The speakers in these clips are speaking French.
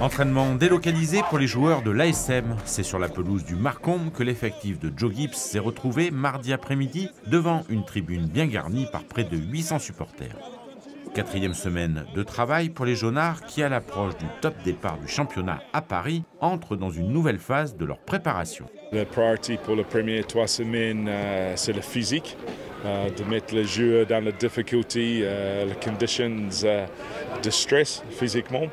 Entraînement délocalisé pour les joueurs de l'ASM. C'est sur la pelouse du Marcombe que l'effectif de Joe Gibbs s'est retrouvé mardi après-midi devant une tribune bien garnie par près de 800 supporters. 4e semaine de travail pour les Jaunards qui, à l'approche du top départ du championnat à Paris, entrent dans une nouvelle phase de leur préparation. La priorité pour les premières 3 semaines, c'est le physique, de mettre les joueurs dans la difficulté, les conditions de stress physiquement.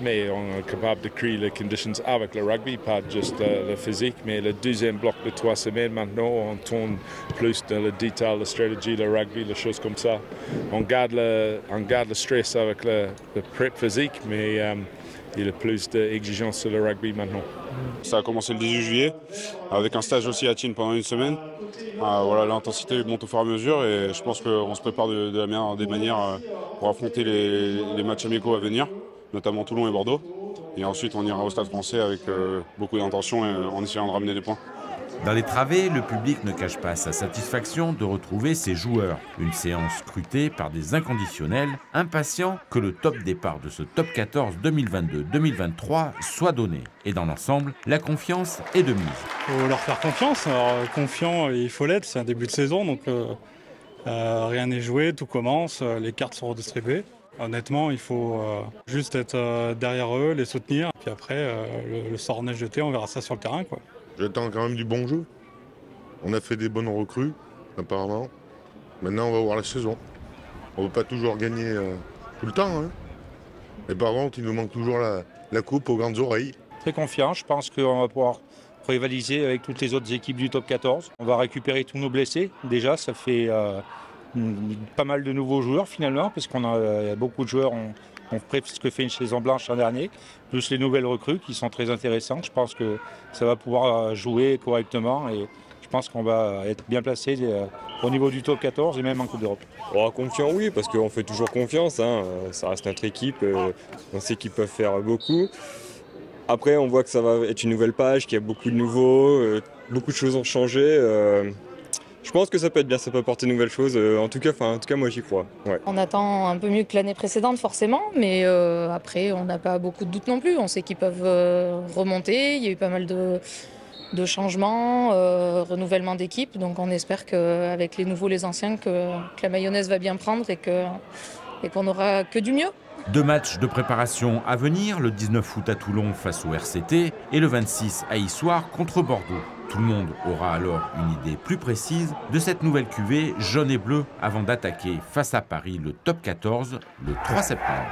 Mais on est capable de créer les conditions avec le rugby, pas juste le physique. Mais le deuxième bloc de 3 semaines, maintenant, on tourne plus dans le détail, la stratégie, le rugby, les choses comme ça. On garde le stress avec le prep physique, mais il y a plus d'exigences sur le rugby maintenant. Ça a commencé le 18 juillet, avec un stage aussi à Tignes pendant une semaine. Voilà, l'intensité monte au fur et à mesure et je pense qu'on se prépare de la meilleure des manières pour affronter les matchs amicaux à venir, notamment Toulon et Bordeaux. Et ensuite, on ira au Stade Français avec beaucoup d'intention et en essayant de ramener des points. Dans les travées, le public ne cache pas sa satisfaction de retrouver ses joueurs. Une séance scrutée par des inconditionnels, impatients que le top départ de ce top 14 2022-2023 soit donné. Et dans l'ensemble, la confiance est de mise. Il faut leur faire confiance. Alors, confiant, il faut l'être, c'est un début de saison, donc rien n'est joué, tout commence, les cartes seront distribuées. Honnêtement, il faut juste être derrière eux, les soutenir, puis après, le sort neige jeté, on verra ça sur le terrain, quoi. J'attends quand même du bon jeu. On a fait des bonnes recrues, apparemment. Maintenant, on va voir la saison. On ne veut pas toujours gagner tout le temps. Hein. Et par contre, il nous manque toujours la coupe aux grandes oreilles. Très confiant, je pense qu'on va pouvoir rivaliser avec toutes les autres équipes du top 14. On va récupérer tous nos blessés. Déjà, ça fait pas mal de nouveaux joueurs finalement, parce qu'on a beaucoup de joueurs ont presque fait une saison blanche l'an dernier, plus les nouvelles recrues qui sont très intéressantes. Je pense que ça va pouvoir jouer correctement et je pense qu'on va être bien placé au niveau du top 14 et même en Coupe d'Europe. Oh, confiant, oui, parce qu'on fait toujours confiance. Hein. Ça reste notre équipe, on sait qu'ils peuvent faire beaucoup. Après, on voit que ça va être une nouvelle page, qu'il y a beaucoup de nouveaux, beaucoup de choses ont changé. Je pense que ça peut être bien, ça peut apporter de nouvelles choses. En tout cas, moi j'y crois. Ouais. On attend un peu mieux que l'année précédente forcément, mais après on n'a pas beaucoup de doutes non plus. On sait qu'ils peuvent remonter, il y a eu pas mal de changements, renouvellement d'équipe, donc on espère qu'avec les nouveaux, les anciens, que la mayonnaise va bien prendre et qu'on n'aura que du mieux. 2 matchs de préparation à venir, le 19 août à Toulon face au RCT et le 26 à Issoire contre Bordeaux. Tout le monde aura alors une idée plus précise de cette nouvelle cuvée jaune et bleue avant d'attaquer face à Paris le top 14 le 3 septembre.